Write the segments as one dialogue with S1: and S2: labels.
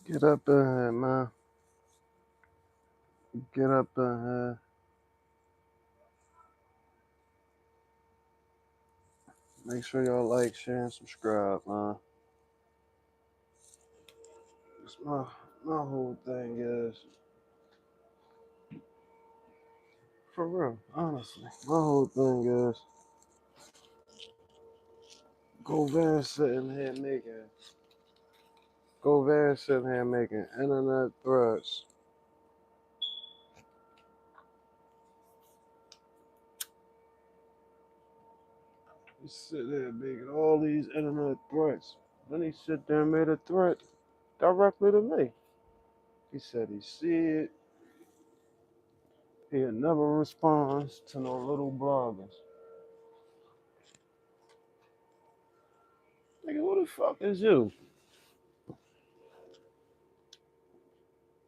S1: Get up in here, man. Get up in here. Make sure y'all like, share, and subscribe, man. It's my whole thing is, for real, honestly, my whole thing is, Govan sitting here making, Govan sitting here making internet threats. He sit there making all these internet threats. Then he sit there and made a threat directly to me. He said he see it. He never responds to no little bloggers. Nigga, who the fuck is you?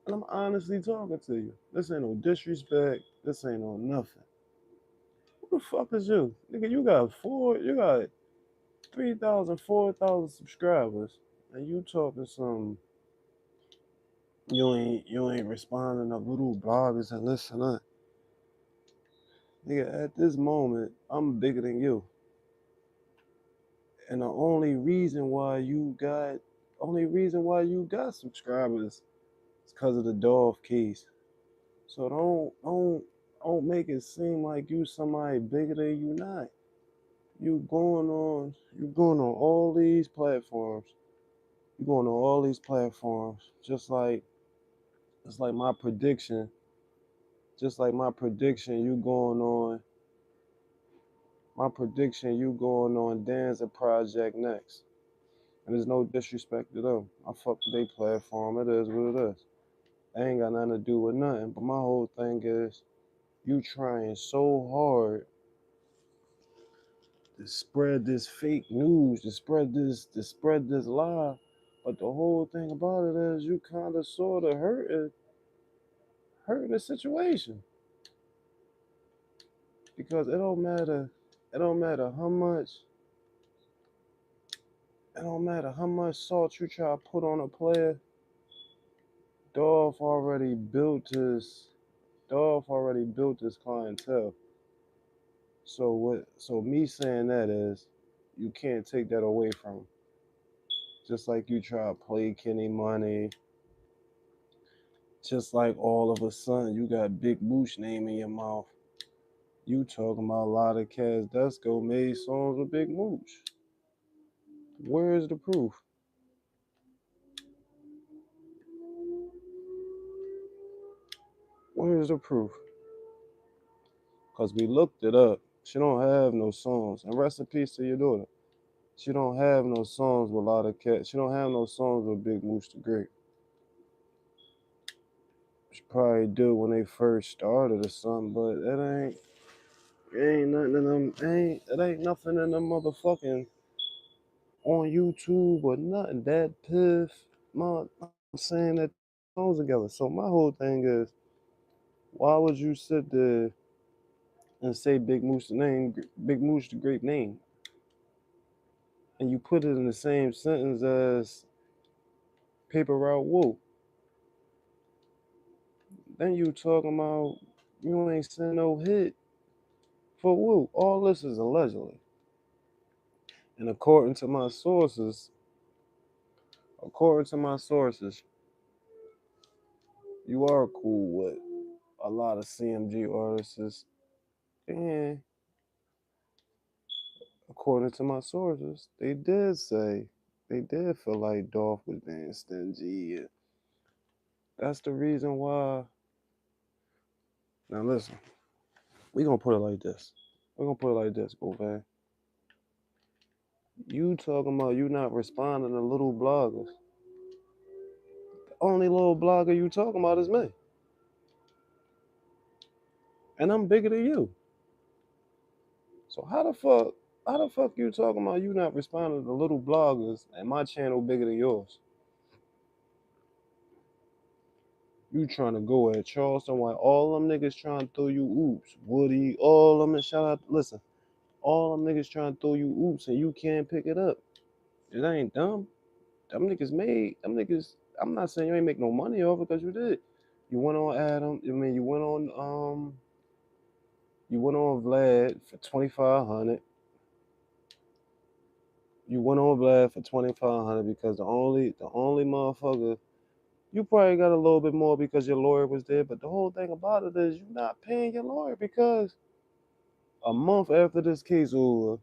S1: And I'm honestly talking to you. This ain't no disrespect. This ain't no nothing. Who the fuck is you? Nigga, you got 3,000, 4,000 subscribers. And you talking some you ain't responding to little bloggers and this and that. Nigga, at this moment, I'm bigger than you. And the only reason why you got subscribers is because of the Dolph case. So don't make it seem like you somebody bigger than you not. You going on all these platforms. You going on all these platforms. Just like my prediction. Just like my prediction you going on Danza Project next. And there's no disrespect to them. I fuck with their platform. It is what it is. I ain't got nothing to do with nothing. But my whole thing is you trying so hard to spread this fake news, to spread this lie. But the whole thing about it is you kind of sort of hurting the situation because it don't matter how much it don't matter how much salt you try to put on a player. Dolph already built his Dolph already built his clientele. So me saying that is you can't take that away from him. Just like you try to play Kenny Money, just like all of a sudden you got Big Moosh name in your mouth. You talking about a lot of cats that's go made songs with Big Mooch. Where is the proof? Where is the proof? Cause we looked it up. She don't have no songs. And rest in peace to your daughter. She don't have no songs with a lot of cats. She don't have no songs with Big Mooch the Great. She probably do when they first started or something, but it ain't nothing in them. It ain't nothing in them motherfucking on YouTube or nothing. That piff, I'm saying that songs together. So my whole thing is, why would you sit there and say Big Mooch the great name, and you put it in the same sentence as Paper Route Woo? Then you talking about you ain't seen no hit for Woo. All this is allegedly, and according to my sources, you are cool with a lot of CMG artists, and according to my sources, they did feel like Dolph was being stingy. And that's the reason why. Now listen, we gonna put it like this. We're gonna put it like this, Govan. You talking about you not responding to little bloggers. The only little blogger you talking about is me. And I'm bigger than you. So how the fuck you talking about you not responding to little bloggers and my channel bigger than yours? You trying to go at Charleston while all them niggas trying to throw you oops. Woody, all them, and shout out, listen, all them niggas trying to throw you oops and you can't pick it up. It ain't dumb. Them niggas I'm not saying you ain't make no money off it because you did. You went on Adam. I mean, you went on Vlad for 2,500. You went on Vlad for 2,500 because the only motherfucker. You probably got a little bit more because your lawyer was there, but the whole thing about it is you're not paying your lawyer because a month after this case over,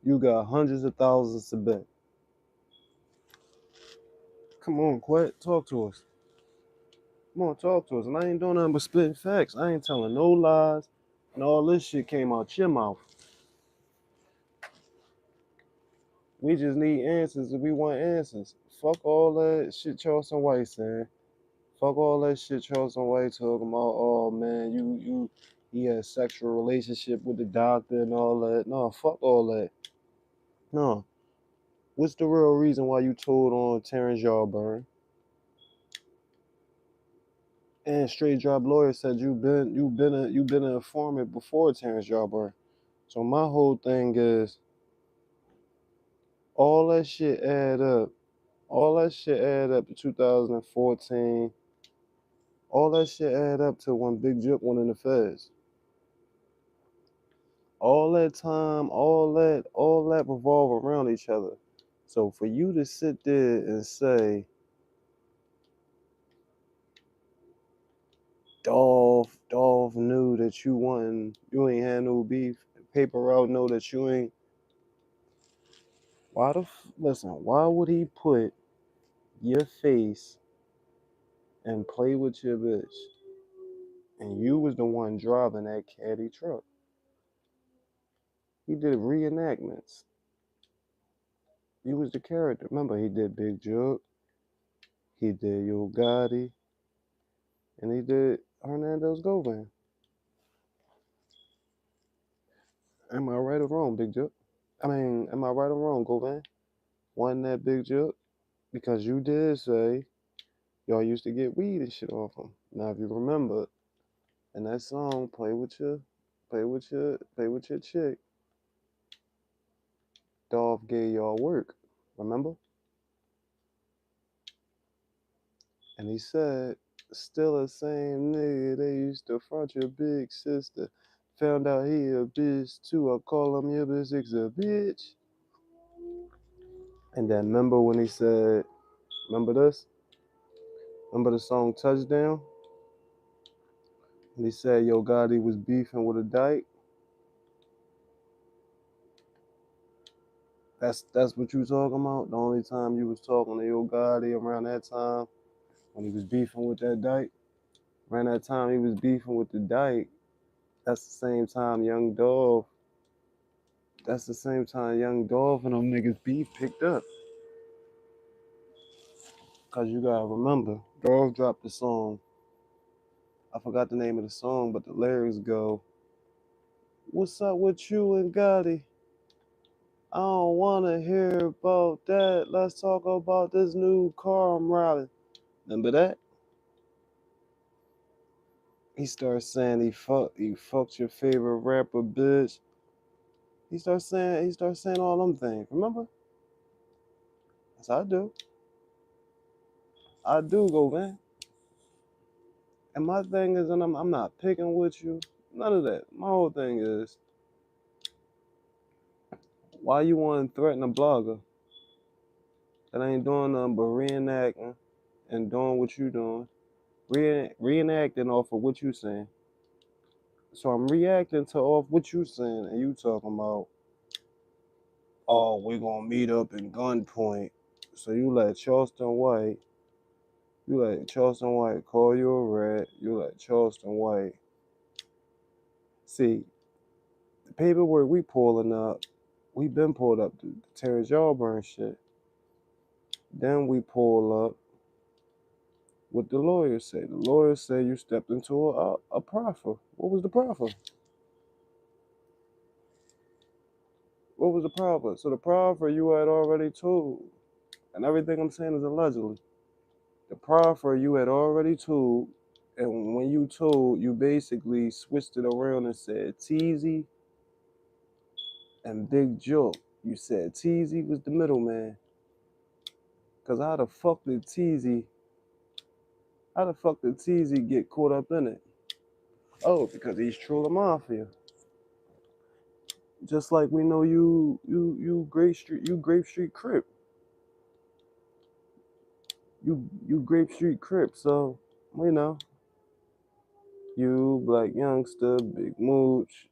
S1: you got hundreds of thousands to bet. Come on, Quet, talk to us. Come on, talk to us. And I ain't doing nothing but spitting facts. I ain't telling no lies. And all this shit came out your mouth. We just need answers if we want answers. Fuck all that shit Charleston White saying. Fuck all that shit Charleston White talking about. Oh man, he had a sexual relationship with the doctor and all that. No, fuck all that. No. What's the real reason why you told on Terrence Yardburn? And Straight Drop Lawyer said you've been an informant before Terrence Yardburn. So my whole thing is all that shit add up. All that shit add up to 2014. All that shit add up to when Big Juke went in the feds. All that time, all that revolve around each other. So for you to sit there and say Dolph knew that you ain't had no beef. Paper Route know that you ain't. Listen? Why would he put your face and play with your bitch? And you was the one driving that caddy truck. He did reenactments. You was the character. Remember, he did Big Jug, he did Yogotti, and he did Hernandez Govan. Am I right or wrong, Big Jug? I mean, am I right or wrong, Govan? Wasn't that Big Jug? Because you did say y'all used to get weed and shit off him. Now, if you remember, in that song, play with your chick, Dolph gave y'all work. Remember? And he said, still the same nigga they used to front your big sister. Found out he a bitch too. I call him your bitch, it's a bitch. And then remember when he said, remember this? Remember the song Touchdown? And he said Yo Gotti was beefing with a dyke. That's what you talking about? The only time you was talking to Yo Gotti around that time when he was beefing with that dyke? Around that time he was beefing with the dyke. That's the same time Young Dolph and them niggas beef picked up. Cause you gotta remember, Dolph dropped the song. I forgot the name of the song, but the lyrics go, "What's up with you and Gotti? I don't wanna hear about that. Let's talk about this new car I'm riding." Remember that? He starts saying he fucked your favorite rapper, bitch. He starts saying all them things. Remember? Yes, I do. I do, go, man. And my thing is, and I'm not picking with you. None of that. My whole thing is, why you want to threaten a blogger that ain't doing nothing but reenacting and doing what you doing, reenacting off of what you saying. So I'm reacting to off what you saying, and you talking about, oh, we're gonna meet up in gunpoint. So you let Charleston White call you a rat. You let Charleston White see the paperwork we pulling up. We been pulled up the Terrence Yardburn shit. Then we pull up what the lawyers say. The lawyers say you stepped into a proffer. What was the proffer? What was the proffer? So the proffer you had already told, and everything I'm saying is allegedly. The proffer you had already told, and when you told, you basically switched it around and said Teasy and Big Joke. You said Teasy was the middleman. Cause how the fuck did TZ get caught up in it? Oh, because he's trolling mafia. Just like we know you Grape Street Crip. You Grape Street Crip, so you know, you Black Youngster, Big Mooch,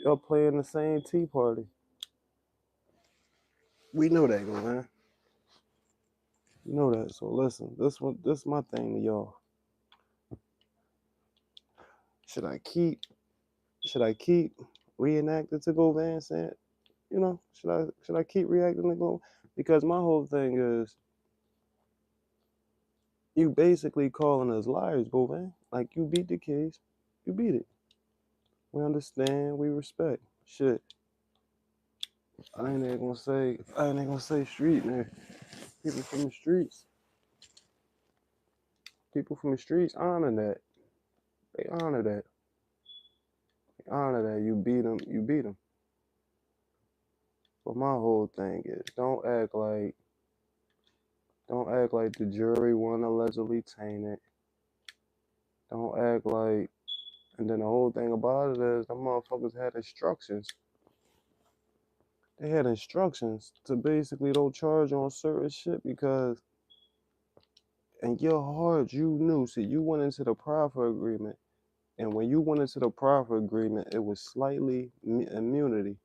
S1: y'all playing the same tea party. We know that, man. You know that. So listen, this my thing to y'all. Should I keep reenacting to Govan saying, you know, should I keep reacting to Govan? Because my whole thing is you basically calling us liars, Govan. Like you beat the case, you beat it. We understand, we respect. Shit. I ain't even gonna say street, man. People from the streets. People from the streets honor that. They honor that. They honor that. You beat them, you beat them. But my whole thing is don't act like the jury wasn't allegedly tainted. Don't act like and then the whole thing about it is the motherfuckers had instructions. They had instructions to basically don't charge on certain shit because in your heart you knew. See, you went into the proffer agreement, and when you went into the proffer agreement, it was slightly immunity.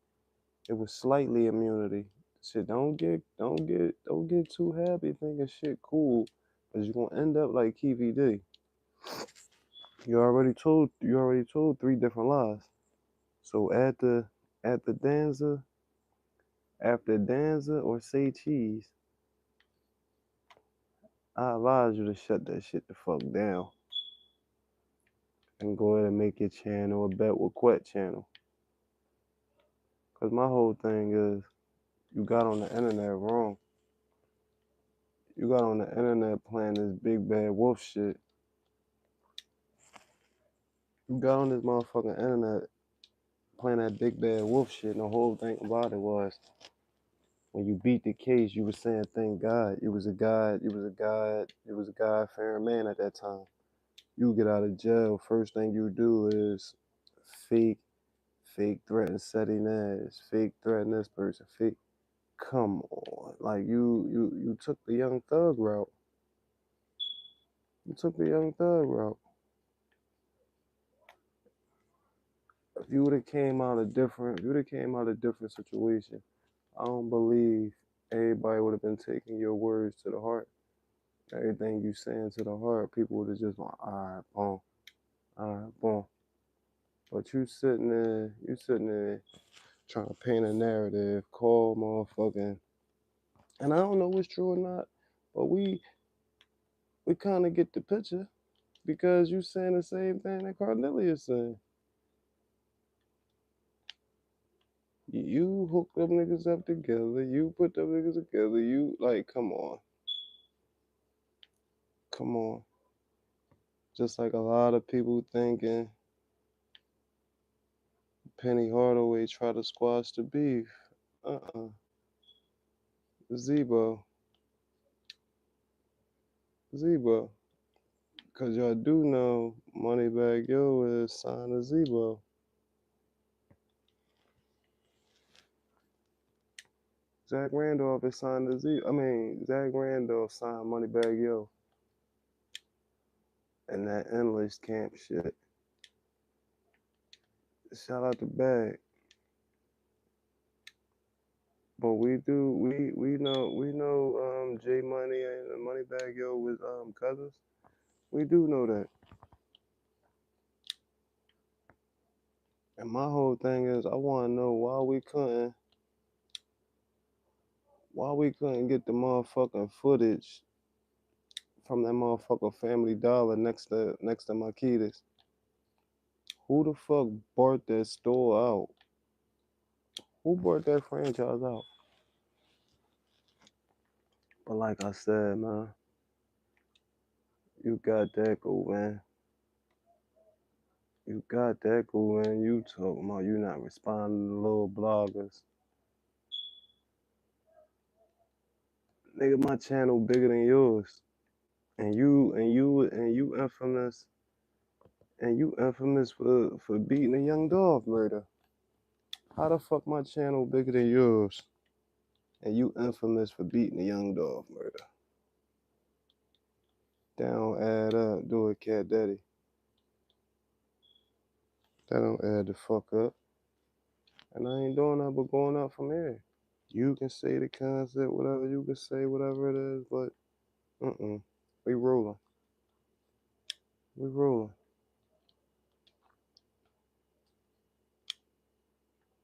S1: It was slightly immunity. Shit, don't get too happy thinking shit cool, cause you're gonna end up like KVD. You already told three different lies. So at the danza, after danza or say cheese, I advise you to shut that shit the fuck down and go ahead and make your channel a Bet with Quet channel. Cause my whole thing is you got on the internet wrong. You got on the internet playing this big bad wolf shit. You got on this motherfucking internet playing that big bad wolf shit, and the whole thing about it was when you beat the case, you were saying thank God. It was a God fearing man at that time. You get out of jail, first thing you do is fake threaten Seti Nash, fake threaten this person, fake. Come on, like you took the young thug route. You took the young thug route. If you would have came out a different, if you would have came out a different situation, I don't believe everybody would have been taking your words to the heart. Everything you saying to the heart, people would have just gone, all right, boom. But you sitting there trying to paint a narrative, call motherfucking, and I don't know what's true or not, but we kind of get the picture because you saying the same thing that Cornelius saying. You hook them niggas up together. You put them niggas together. You like, come on. Just like a lot of people thinking Penny Hardaway tried to squash the beef. Zebo. Zebo. Cause y'all do know Moneybag Yo is signed to Zebo. Zach Randolph is signed to Zebo. Zach Randolph signed Moneybag Yo. And that endless camp shit. Shout out to Bag. But we know J Money and Moneybag Yo was cousins. We do know that. And my whole thing is I wanna know why we couldn't get the motherfucking footage from that motherfucker Family Dollar next to Marquitas. Who the fuck bought that store out? Who bought that franchise out? But like I said, man, you got that go, man. You got that go, man. You talking about you not responding to little bloggers. Nigga, my channel bigger than yours. And you infamous for beating a young dog murder. How the fuck my channel bigger than yours? And you infamous for beating a young dog murder. That don't add up, do it, Cat Daddy. That don't add the fuck up. And I ain't doing that but going up from here. You can say the concept, whatever you can say, whatever it is, but we rolling. We rolling.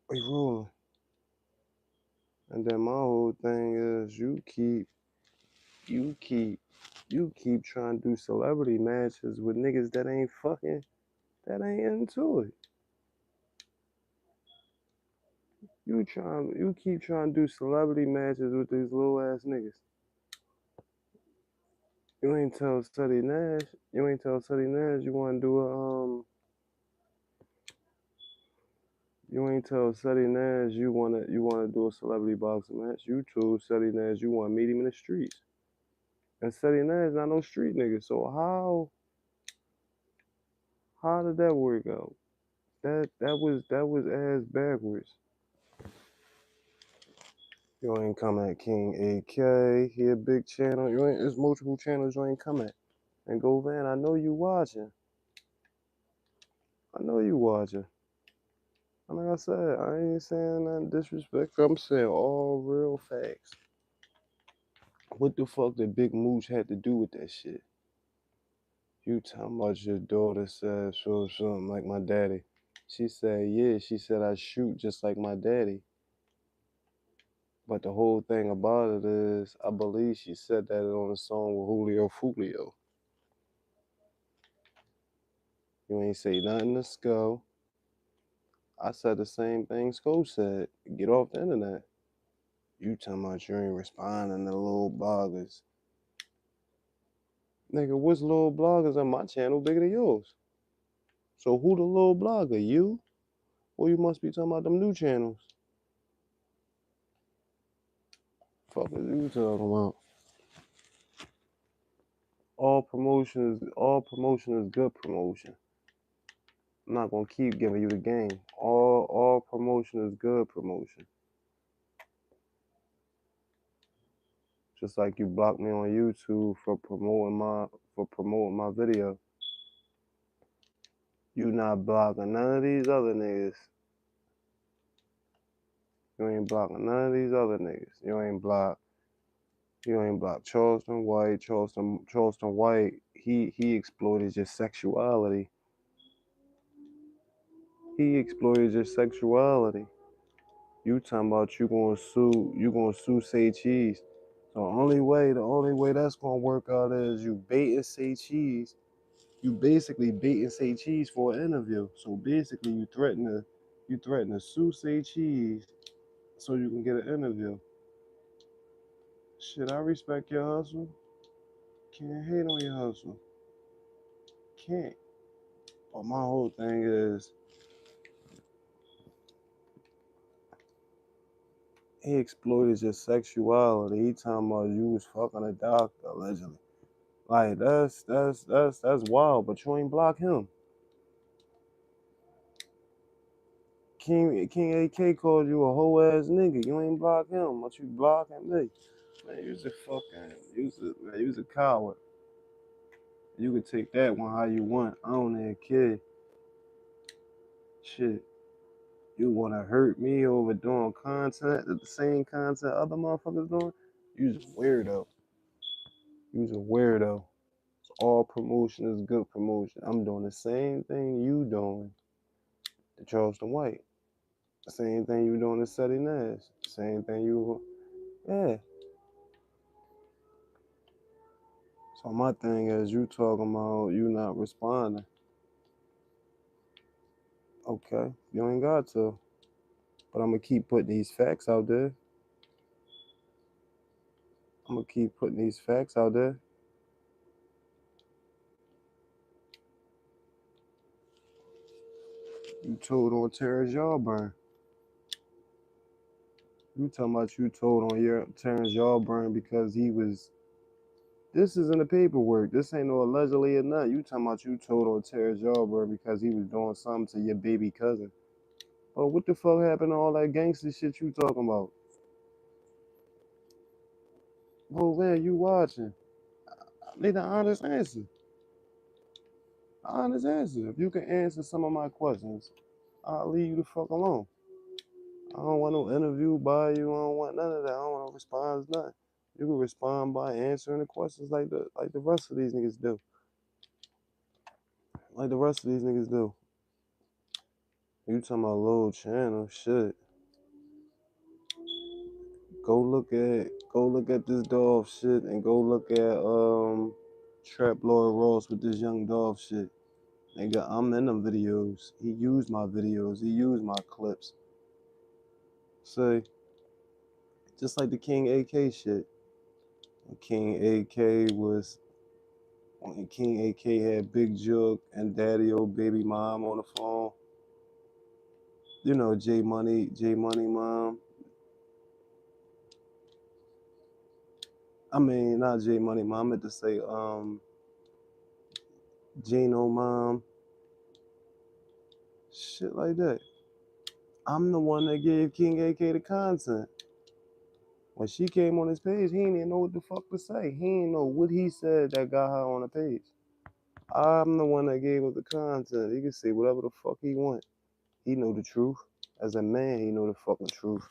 S1: We rolling. And then my whole thing is you keep trying to do celebrity matches with niggas that ain't into it. You keep trying to do celebrity matches with these little ass niggas. You ain't tell Suddy Nash you wanna do a you ain't tell Suddy Nash you wanna do a celebrity boxing match. You told Suddy Nash you wanna meet him in the streets. And Suddy Nash not no street nigga, so how did that work out? That was ass backwards. You ain't come at King AK, he a big channel. There's multiple channels you ain't come at. And Govan, I know you watching. And like I said, I ain't saying nothing disrespectful. I'm saying all real facts. What the fuck did Big Mooch had to do with that shit? You talking about your daughter said something like my daddy. She said, yeah, she said I shoot just like my daddy. But the whole thing about it is, I believe she said that on a song with Julio Fulio. You ain't say nothing to Sko. I said the same thing Sko said. Get off the internet. You talking about you ain't responding to little bloggers. Nigga, what's little bloggers on my channel bigger than yours? So who the little blogger? You? Or you must be talking about them new channels. Fuck is you talking about? All promotion is good promotion. I'm not gonna keep giving you the game. All promotion is good promotion. Just like you blocked me on YouTube for promoting my video. You not blocking none of these other niggas. You ain't blocking none of these other niggas. You ain't blocked Charleston White. Charleston White, he exploited your sexuality. You talking about you gonna sue Say Cheese. So the only way that's gonna work out is you baiting Say Cheese. You basically baiting Say Cheese for an interview. So basically you threaten to sue Say Cheese so you can get an interview. Shit, I respect your hustle. Can't hate on your hustle. Can't. But my whole thing is he exploited your sexuality. He talking about you was fucking a doctor allegedly. Like that's wild, but you ain't block him. King AK called you a whole ass nigga. You ain't block him, but you blocking me. Man, you was a coward. You could take that one how you want. I don't even care. Shit. You wanna hurt me over doing content, the same content other motherfuckers doing? You's a weirdo. All promotion is good promotion. I'm doing the same thing you doing to Charleston White. The same thing you doing to Suddy Nash. The same thing yeah. So my thing is you talking about you not responding. Okay, you ain't got to. But I'm gonna keep putting these facts out there. You told on Terrence Yardburn. You talking about you told on your Terrence Yardburn because he was. This is in the paperwork. This ain't no allegedly or not. You talking about you told on Terrence Yardburn because he was doing something to your baby cousin. But what the fuck happened to all that gangster shit you talking about? Oh man, you watching? I need an honest answer. Honest answer. If you can answer some of my questions, I'll leave you the fuck alone. I don't want no interview by you. I don't want none of that. I don't want no response, nothing. You can respond by answering the questions like the rest of these niggas do. Like the rest of these niggas do. You talking about little channel shit. Go look at this dog shit and go look at Trap Lord Ross with this young dog shit. Nigga, I'm in them videos. He used my videos. He used my clips. Say, just like the King AK shit. When King AK had Big Jug and Daddy old baby mom on the phone. You know, J Money mom. I mean, not J Money mom. I meant to say Gino mom. Shit like that. I'm the one that gave King AK the content. When she came on his page, he didn't even know what the fuck to say. He didn't know what he said that got her on the page. I'm the one that gave him the content. He can say whatever the fuck he want. He know the truth. As a man, he know the fucking truth.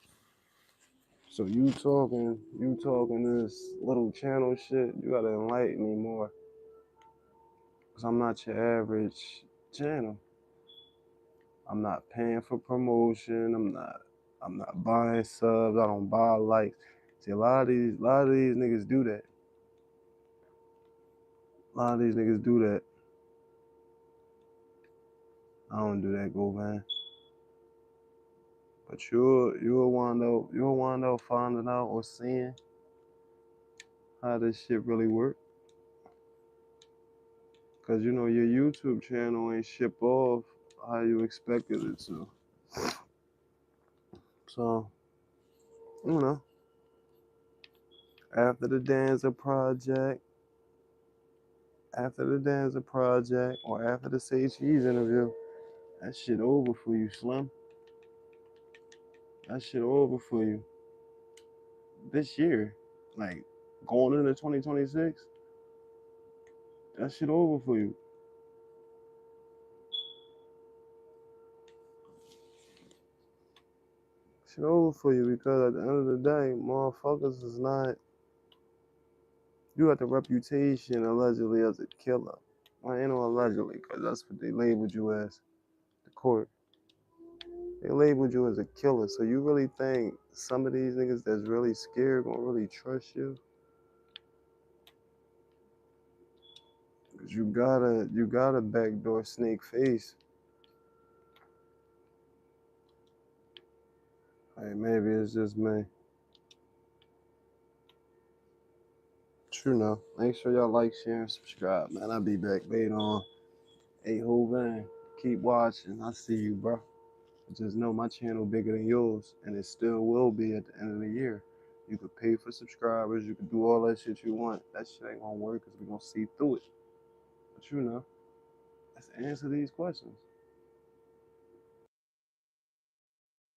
S1: So you talking this little channel shit, you gotta enlighten me more. Cause I'm not your average channel. I'm not paying for promotion. I'm not buying subs. I don't buy likes. See, a lot of these niggas do that. A lot of these niggas do that. I don't do that, Govan. But you'll wind up finding out or seeing how this shit really work. Cause you know your YouTube channel ain't ship off how you expected it to. So, you know, after the Danza project, or after the Say Cheese interview, that shit over for you, Slim. That shit over for you. This year, like going into 2026, that shit over for you. Shit over for you because at the end of the day, motherfuckers is not. You got the reputation allegedly as a killer. Well, ain't no allegedly, because that's what they labeled you as. The court. They labeled you as a killer. So you really think some of these niggas that's really scared gonna really trust you? Cause you got a backdoor snake face. Hey, maybe it's just me. True enough. Make sure y'all like, share, and subscribe, man. I'll be back later on. Hey, Govan, keep watching. I see you, bro. Just know my channel bigger than yours, and it still will be at the end of the year. You could pay for subscribers. You could do all that shit you want. That shit ain't gonna work because we're gonna see through it. But you know, let's answer these questions.